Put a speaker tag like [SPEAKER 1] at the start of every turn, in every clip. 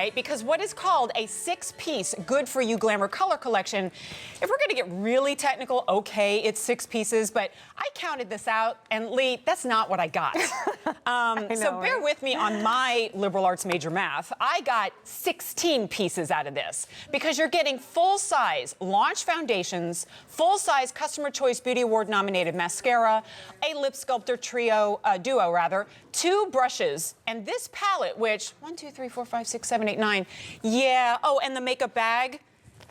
[SPEAKER 1] right? Because what is called a 6-piece good for you glamour color collection, if we're going to get really technical, okay, it's 6 pieces, but I counted this out, and Lee, that's not what I got. So bear with me on my liberal arts major math. I got 16 pieces out of this because you're getting full-size launch foundations, full-size Customer Choice Beauty Award nominated mascara, a lip sculptor duo, 2 brushes, and this palette, which 1, 2, 3, 4, 5, 6, 7, 8, 9. Yeah. Oh, and the makeup bag.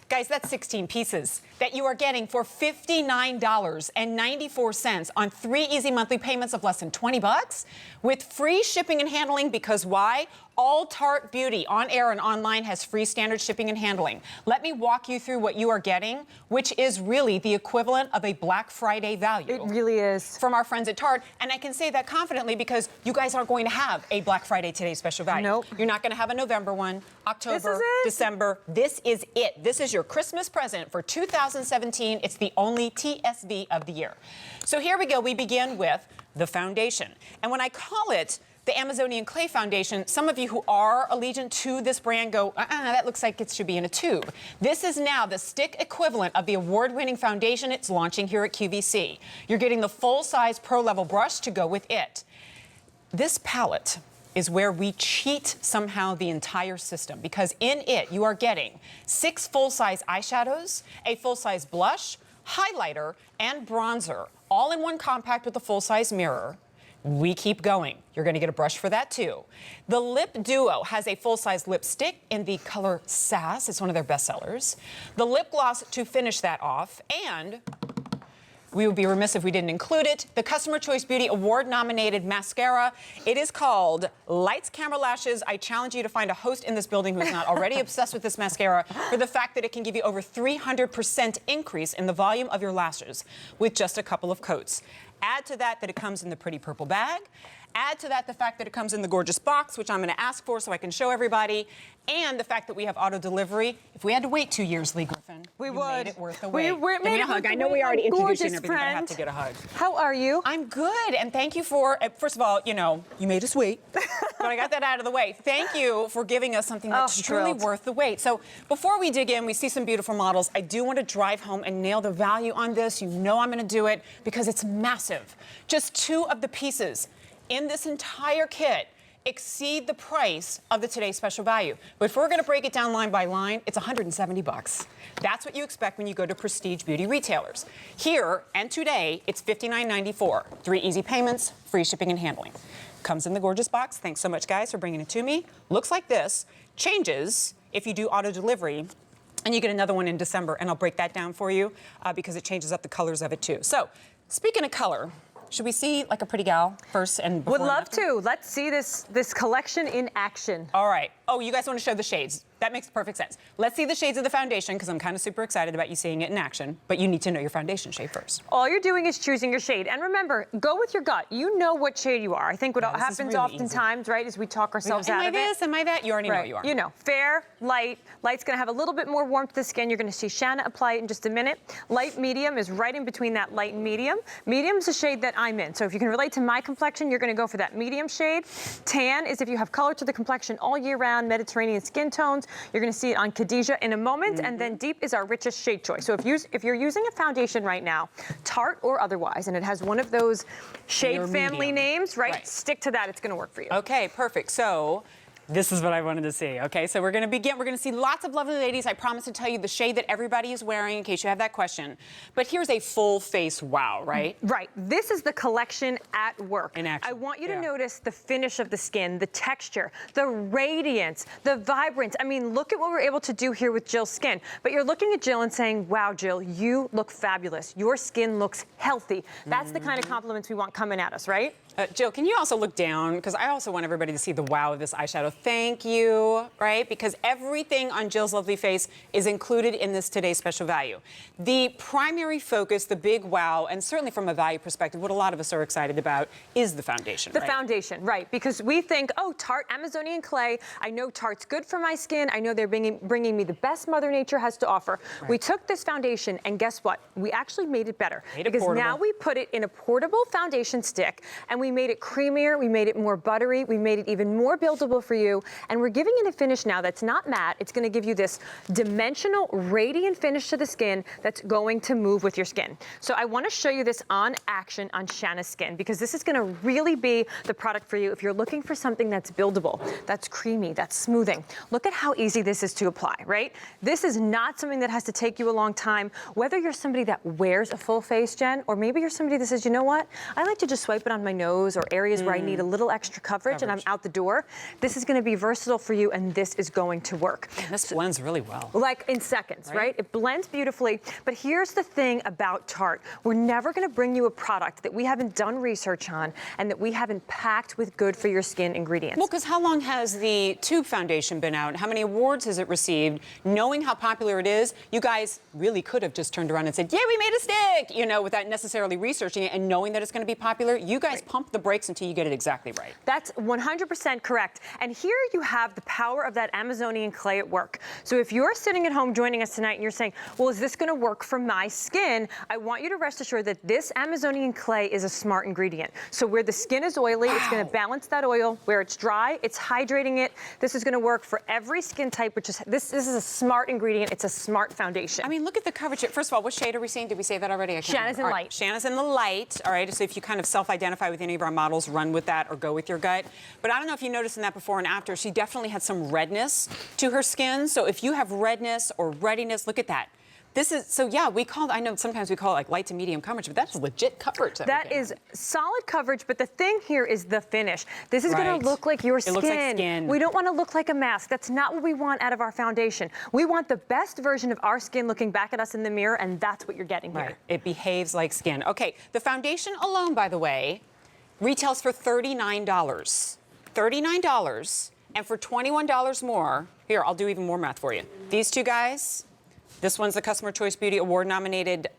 [SPEAKER 1] Guys, that's 16 pieces that you are getting for $59.94 on 3 easy monthly payments of less than 20 bucks with free shipping and handling, because why? All Tarte Beauty on air and online has free standard shipping and handling. Let me walk you through what you are getting, which is really the equivalent of a Black Friday value.
[SPEAKER 2] It really is. From
[SPEAKER 1] our friends at Tarte, and I can say that confidently because you guys aren't going to have a Black Friday Today special value.
[SPEAKER 2] Nope.
[SPEAKER 1] You're not going to have a November one, October, December. This is it. This is your Christmas present for 2017. It's the only TSV of the year. So here we go. We begin with the foundation. And when I call it the Amazonian Clay Foundation, some of you who are allegiant to this brand go, that looks like it should be in a tube. This is now the stick equivalent of the award-winning foundation it's launching here at QVC. You're getting the full-size pro-level brush to go with it. This palette is where we cheat somehow the entire system, because in it you are getting 6 full-size eyeshadows, a full-size blush, highlighter, and bronzer, all in one compact with a full-size mirror. We keep going. You're going to get a brush for that too. The Lip Duo has a full-size lipstick in the color Sass. It's one of their best sellers. The lip gloss to finish that off, and we would be remiss if we didn't include it, the Customer Choice Beauty Award-nominated mascara. It is called Lights, Camera, Lashes. I challenge you to find a host in this building who is not already obsessed with this mascara for the fact that it can give you over 300% increase in the volume of your lashes with just a couple of coats. Add to that it comes in the pretty purple bag. Add to that the fact that it comes in the gorgeous box, which I'm going to ask for so I can show everybody, and the fact that we have auto delivery. If we had to wait 2 years, Lee Griffin,
[SPEAKER 2] we would.
[SPEAKER 1] Made it worth the wait.
[SPEAKER 2] Give me a
[SPEAKER 1] hug. I know we already introduced you and everything, but I have to get a hug.
[SPEAKER 2] How are you?
[SPEAKER 1] I'm good, and thank you for, first of all, you made us wait, but I got that out of the way. Thank you for giving us something that's truly worth the wait. So before we dig in, we see some beautiful models. I do want to drive home and nail the value on this. You know I'm going to do it because it's massive. Just 2 of the pieces in this entire kit exceed the price of the Today Special Value. But if we're going to break it down line by line, it's 170 bucks. That's what you expect when you go to prestige beauty retailers. Here and today, it's $59.94. 3 easy payments, free shipping and handling. Comes in the gorgeous box. Thanks so much, guys, for bringing it to me. Looks like this. Changes if you do auto delivery. And you get another one in December, and I'll break that down for you because it changes up the colors of it, too. So, speaking of color, should we see like a pretty gal first and before?
[SPEAKER 2] Would love to. Let's see this collection in action.
[SPEAKER 1] All right. Oh, you guys want to show the shades? That makes perfect sense. Let's see the shades of the foundation because I'm kind of super excited about you seeing it in action. But you need to know your foundation shade first.
[SPEAKER 2] All you're doing is choosing your shade. And remember, go with your gut. You know what shade you are. I think what happens really oftentimes, right, is we talk ourselves out of it.
[SPEAKER 1] Am I this? Am I that? You already know what you are.
[SPEAKER 2] You know, fair, light. Light's going to have a little bit more warmth to the skin. You're going to see Shanna apply it in just a minute. Light medium is right in between that light and medium. Medium's the shade that I'm in. So if you can relate to my complexion, you're going to go for that medium shade. Tan is if you have color to the complexion all year round, Mediterranean skin tones. You're going to see it on Khadijah in a moment. And then deep is our richest shade choice. So if you're using a foundation right now, Tarte or otherwise, and it has one of those shade family names, right? Stick to that. It's going to work for you.
[SPEAKER 1] Okay, perfect. So this is what I wanted to see. Okay, so we're going to begin. We're going to see lots of lovely ladies. I promise to tell you the shade that everybody is wearing in case you have that question. But here's a full face wow, right?
[SPEAKER 2] Right. This is the collection at work.
[SPEAKER 1] In action.
[SPEAKER 2] I want you to notice the finish of the skin, the texture, the radiance, the vibrance. I mean, look at what we're able to do here with Jill's skin. But you're looking at Jill and saying, wow, Jill, you look fabulous. Your skin looks healthy. That's the kind of compliments we want coming at us, right?
[SPEAKER 1] Jill, can you also look down? Because I also want everybody to see the wow of this eyeshadow. Thank you, right? Because everything on Jill's lovely face is included in this today's special value. The primary focus, the big wow, and certainly from a value perspective, what a lot of us are excited about is the foundation,
[SPEAKER 2] The foundation, right. Because we think, oh, Tarte, Amazonian Clay, I know Tarte's good for my skin. I know they're bringing me the best Mother Nature has to offer. Right. We took this foundation, and guess what? We actually made it better. Because now we put it in a portable foundation stick, and we we made it creamier, we made it more buttery, we made it even more buildable for you, and we're giving it a finish now that's not matte. It's going to give you this dimensional, radiant finish to the skin that's going to move with your skin. So I want to show you this on action on Shanna's skin, because this is going to really be the product for you if you're looking for something that's buildable, that's creamy, that's smoothing. Look at how easy this is to apply, right? This is not something that has to take you a long time. Whether you're somebody that wears a full face, Jen, or maybe you're somebody that says, you know what, I like to just swipe it on my nose or areas where I need a little extra coverage and I'm out the door. This is going to be versatile for you, and this is going to work.
[SPEAKER 1] And this blends really well.
[SPEAKER 2] Like in seconds, right? It blends beautifully. But here's the thing about Tarte. We're never going to bring you a product that we haven't done research on and that we haven't packed with good for your skin ingredients.
[SPEAKER 1] Well, because how long has the tube foundation been out? How many awards has it received? Knowing how popular it is, you guys really could have just turned around and said, yeah, we made a stick, you know, without necessarily researching it and knowing that it's going to be popular. You guys pump the brakes until you get it exactly right.
[SPEAKER 2] That's 100% correct. And here you have the power of that Amazonian clay at work. So if you're sitting at home joining us tonight and you're saying, well, is this going to work for my skin? I want you to rest assured that this Amazonian clay is a smart ingredient. So where the skin is oily, it's going to balance that oil. Where it's dry, it's hydrating it. This is going to work for every skin type, which is, this is a smart ingredient. It's a smart foundation.
[SPEAKER 1] I mean, look at the coverage. First of all, what shade are we seeing? Did we say that already? I can't
[SPEAKER 2] Shanna's
[SPEAKER 1] remember.
[SPEAKER 2] in
[SPEAKER 1] All right,
[SPEAKER 2] light.
[SPEAKER 1] Shanna's in the light. All right, so if you kind of self-identify with any of our models, run with that or go with your gut. But I don't know if you noticed in that before and after, she definitely had some redness to her skin. So if you have redness or readiness, look at that. This is, so yeah, I know sometimes we call it like light to medium coverage, but that's legit coverage.
[SPEAKER 2] That is solid coverage, but the thing here is the finish. This is going to look like your skin.
[SPEAKER 1] It looks like skin.
[SPEAKER 2] We don't want to look like a mask. That's not what we want out of our foundation. We want the best version of our skin looking back at us in the mirror, and that's what you're getting here.
[SPEAKER 1] Right. It behaves like skin. Okay, the foundation alone, by the way, retails for $39. $39, and for $21 more, here, I'll do even more math for you. These two guys, this one's the Customer Choice Beauty Award nominated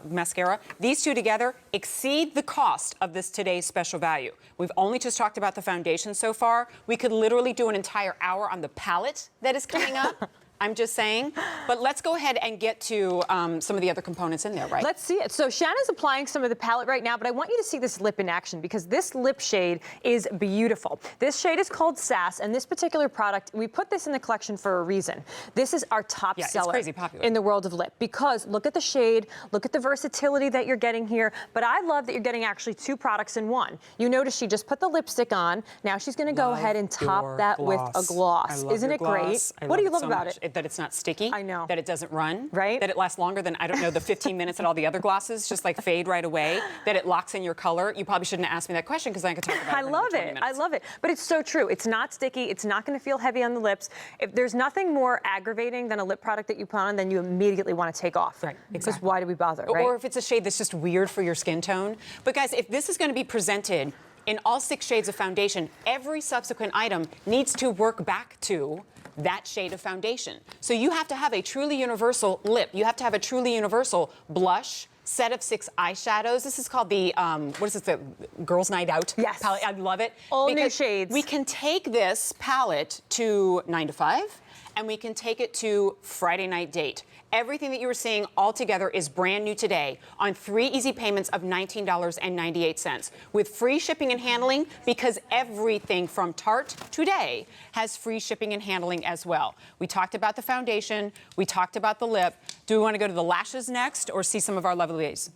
[SPEAKER 1] mascara. These two together exceed the cost of this today's special value. We've only just talked about the foundation so far. We could literally do an entire hour on the palette that is coming up. I'm just saying. But let's go ahead and get to some of the other components in there, right?
[SPEAKER 2] Let's see it. So Shanna's applying some of the palette right now, but I want you to see this lip in action because this lip shade is beautiful. This shade is called Sass, and this particular product, we put this in the collection for a reason. This is our top seller
[SPEAKER 1] it's crazy popular
[SPEAKER 2] in the world of lip because look at the shade, look at the versatility that you're getting here, but I love that you're getting actually two products in one. You notice she just put the lipstick on. Now she's going to go ahead and top that with a gloss. Isn't it great? What do you love about it?
[SPEAKER 1] That it's not sticky.
[SPEAKER 2] I know.
[SPEAKER 1] That it doesn't run.
[SPEAKER 2] Right.
[SPEAKER 1] That it lasts longer than, I don't know, the 15 minutes that all the other glosses just like fade right away. That it locks in your color. You probably shouldn't have asked me that question because I could talk about it.
[SPEAKER 2] I love it. I love it. But it's so true. It's not sticky. It's not going to feel heavy on the lips. If there's nothing more aggravating than a lip product that you put on, then you immediately want to take off.
[SPEAKER 1] Right.
[SPEAKER 2] Because
[SPEAKER 1] Exactly.
[SPEAKER 2] why do we bother, right?
[SPEAKER 1] Or if it's a shade that's just weird for your skin tone. But guys, if this is going to be presented in all 6 shades of foundation, every subsequent item needs to work back to that shade of foundation. So you have to have a truly universal lip. You have to have a truly universal blush, set of 6 eyeshadows. This is called the, what is this, the Girls Night Out palette. I love it.
[SPEAKER 2] All new shades.
[SPEAKER 1] We can take this palette to 9 to 5, and we can take it to Friday Night Date. Everything that you were seeing all together is brand new today on 3 easy payments of $19.98 with free shipping and handling because everything from Tarte today has free shipping and handling as well. We talked about the foundation. We talked about the lip. Do we want to go to the lashes next or see some of our lovelies?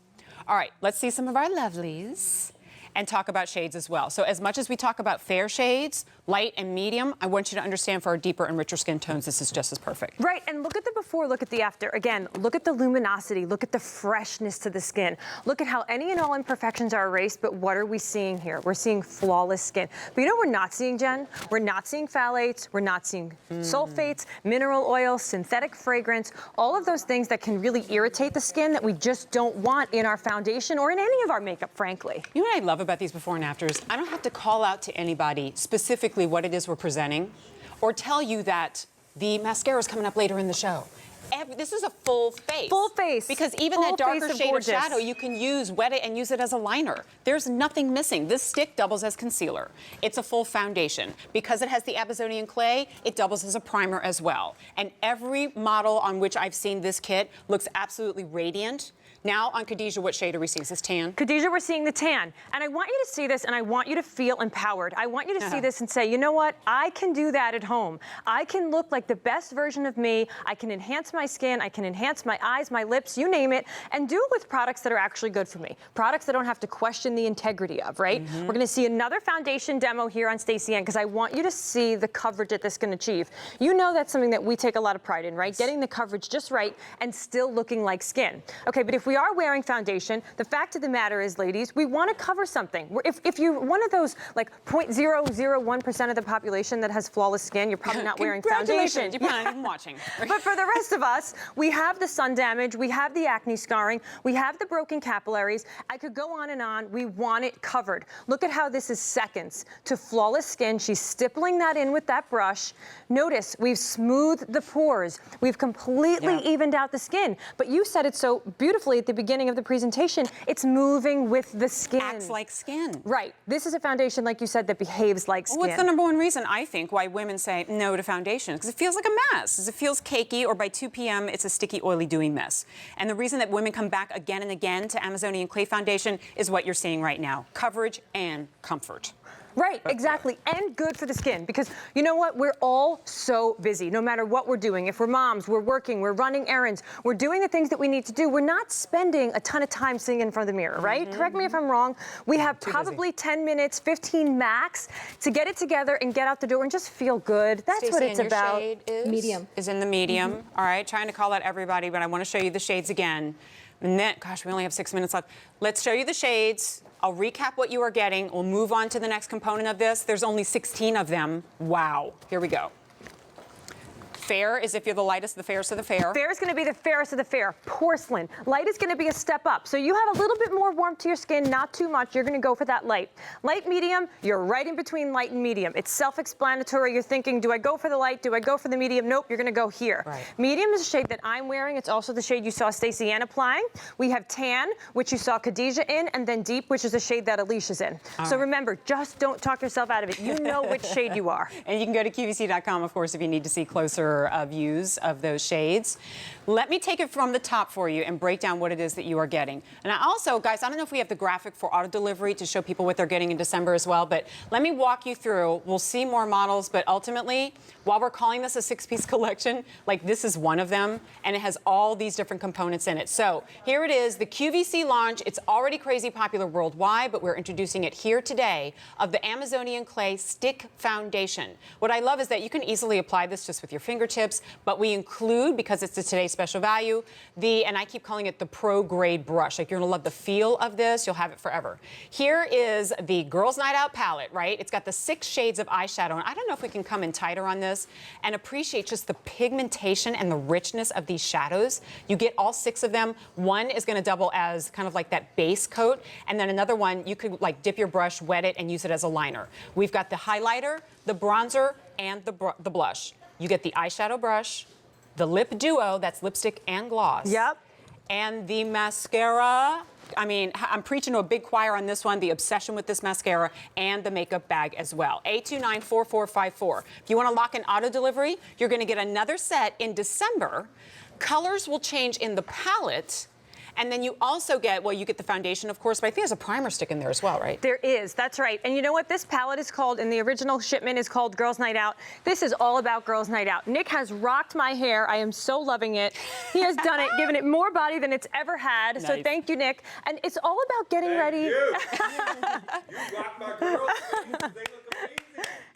[SPEAKER 1] All right, let's see some of our lovelies and talk about shades as well. So as much as we talk about fair shades, light and medium, I want you to understand for our deeper and richer skin tones, this is just as perfect.
[SPEAKER 2] Right, and look at the before, look at the after. Again, look at the luminosity, look at the freshness to the skin. Look at how any and all imperfections are erased, but what are we seeing here? We're seeing flawless skin. But you know what we're not seeing, Jen? We're not seeing phthalates, we're not seeing sulfates, mineral oil, synthetic fragrance, all of those things that can really irritate the skin that we just don't want in our foundation or in any of our makeup, frankly.
[SPEAKER 1] You know what I love about these before and afters? I don't have to call out to anybody specifically what it is we're presenting or tell you that the mascara is coming up later in the show. This is a full face.
[SPEAKER 2] Full face.
[SPEAKER 1] Because even that darker shade of shadow, you can wet it and use it as a liner. There's nothing missing. This stick doubles as concealer. It's a full foundation. Because it has the Amazonian clay, it doubles as a primer as well. And every model on which I've seen this kit looks absolutely radiant. Now on Khadijah, what shade are we seeing? Is this tan?
[SPEAKER 2] Khadijah, we're seeing the tan. And I want you to see this, and I want you to feel empowered. I want you to see this and say, you know what? I can do that at home. I can look like the best version of me. I can enhance my skin. I can enhance my eyes, my lips, you name it, and do it with products that are actually good for me. Products that I don't have to question the integrity of, right? We're going to see another foundation demo here on Stacey Ann, because I want you to see the coverage that this can achieve. You know that's something that we take a lot of pride in, right? Getting the coverage just right and still looking like skin. Okay, but if we are wearing foundation, the fact of the matter is, ladies, we want to cover something. If you're one of those like 0.001% of the population that has flawless skin, you're probably not wearing foundation.
[SPEAKER 1] You're probably not even watching.
[SPEAKER 2] But for the rest of us, we have the sun damage, we have the acne scarring, we have the broken capillaries. I could go on and on. We want it covered. Look at how this is seconds to flawless skin. She's stippling that in with that brush. Notice we've smoothed the pores. We've completely evened out the skin. But you said it so beautifully at the beginning of the presentation. It's moving with the skin.
[SPEAKER 1] Acts like skin.
[SPEAKER 2] Right. This is a foundation, like you said, that behaves like skin.
[SPEAKER 1] What's the number one reason, I think, why women say no to foundation? Because it feels like a mess. It feels cakey, or by 2 p.m., it's a sticky, oily, dewy mess. And the reason that women come back again and again to Amazonian Clay Foundation is what you're seeing right now. Coverage and comfort.
[SPEAKER 2] Right, exactly, and good for the skin, because you know what? We're all so busy, no matter what we're doing. If we're moms, we're working, we're running errands, we're doing the things that we need to do. We're not spending a ton of time sitting in front of the mirror, right? Correct me if I'm wrong. We have probably 10 minutes, 15 max, to get it together and get out the door and just feel good. That's
[SPEAKER 1] Stacey,
[SPEAKER 2] what it's
[SPEAKER 1] and your
[SPEAKER 2] about.
[SPEAKER 1] shade is?
[SPEAKER 3] Medium.
[SPEAKER 1] Is in the medium. All right, trying to call out everybody, but I want to show you the shades again. And then, gosh, we only have 6 minutes left. Let's show you the shades. I'll recap what you are getting. We'll move on to the next component of this. There's only 16 of them. Wow. Here we go. Fair is if you're the lightest, the fairest of the fair.
[SPEAKER 2] Fair is going to be the fairest of the fair. Porcelain. Light is going to be a step up. So you have a little bit more warmth to your skin, not too much. You're going to go for that light. Light, medium, you're right in between light and medium. It's self-explanatory. You're thinking, do I go for the light? Do I go for the medium? Nope, you're going to go here.
[SPEAKER 1] Right.
[SPEAKER 2] Medium is the shade that I'm wearing. It's also the shade you saw Stacey Ann applying. We have tan, which you saw Khadijah in, and then deep, which is the shade that Alicia's in. So remember, just don't talk yourself out of it. You know which shade you are.
[SPEAKER 1] And you can go to QVC.com, of course, if you need to see closer views of those shades. Let me take it from the top for you and break down what it is that you are getting. And I also, guys, I don't know if we have the graphic for auto delivery to show people what they're getting in December as well, but let me walk you through. We'll see more models, but ultimately, while we're calling this a 6-piece collection, like this is one of them, and it has all these different components in it. So here it is, the QVC launch. It's already crazy popular worldwide, but we're introducing it here today, of the Amazonian Clay Stick Foundation. What I love is that you can easily apply this just with your fingertips, but we include, because it's a today's special value, and I keep calling it the pro grade brush. Like, you're gonna love the feel of this. You'll have it forever. Here is the Girls Night Out palette, right? It's got the 6 shades of eyeshadow, and I don't know if we can come in tighter on this and appreciate just the pigmentation and the richness of these shadows. You get all 6 of them. One is gonna double as kind of like that base coat, and then another one, you could like dip your brush, wet it, and use it as a liner. We've got the highlighter, the bronzer, and the blush. You get the eyeshadow brush, the lip duo, that's lipstick and gloss.
[SPEAKER 2] Yep.
[SPEAKER 1] And the mascara. I mean, I'm preaching to a big choir on this one, the obsession with this mascara, and the makeup bag as well. 829-4454. If you want to lock in auto delivery, you're going to get another set in December. Colors will change in the palette. And then you also get, well, you get the foundation, of course, but I think there's a primer stick in there as well, right?
[SPEAKER 2] There is, that's right. And you know what? This palette is called, in the original shipment, is called Girls Night Out. This is all about Girls Night Out. Nick has rocked my hair. I am so loving it. He has done it, given it more body than it's ever had. Nice. So thank you, Nick. And it's all about getting ready.
[SPEAKER 4] You rock my girls. They look amazing.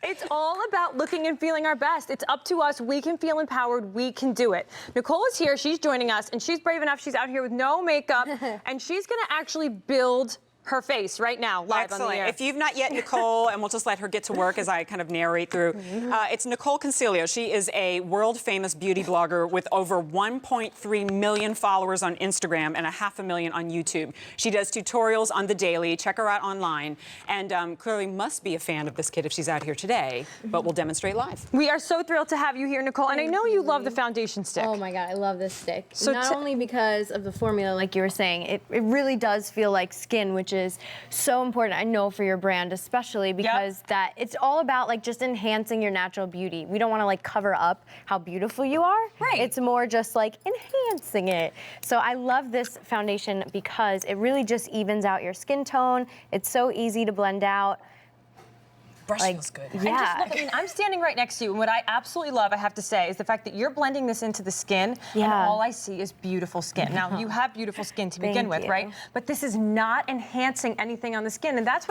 [SPEAKER 2] It's all about looking and feeling our best. It's up to us. We can feel empowered. We can do it. Nicole is here. She's joining us, and she's brave enough. She's out here with no makeup, and she's going to actually build her face right now, live on the air.
[SPEAKER 1] If you've not yet, Nicole, and we'll just let her get to work as I kind of narrate through. It's Nicole Concilio. She is a world-famous beauty blogger with over 1.3 million followers on Instagram and 500,000 on YouTube. She does tutorials on the daily. Check her out online. And clearly must be a fan of this kit if she's out here today, but we'll demonstrate live.
[SPEAKER 2] We are so thrilled to have you here, Nicole. And I know you love the foundation stick.
[SPEAKER 3] Oh my God, I love this stick.
[SPEAKER 2] So
[SPEAKER 3] Not only because of the formula, like you were saying, it really does feel like skin, which which is so important, I know, for your brand, especially because that it's all about like just enhancing your natural beauty. We don't want to like cover up how beautiful you are.
[SPEAKER 2] Right.
[SPEAKER 3] It's more just like enhancing it. So I love this foundation because it really just evens out your skin tone. It's so easy to blend out.
[SPEAKER 1] Brush
[SPEAKER 3] Like,
[SPEAKER 1] feels good.
[SPEAKER 2] And just look, I mean, I'm standing right next to you, and what I absolutely love, I have to say, is the fact that you're blending this into the skin, and all I see is beautiful skin. Now, you have beautiful skin to begin with,
[SPEAKER 3] you.
[SPEAKER 2] right? But this is not enhancing anything on the skin, and that's what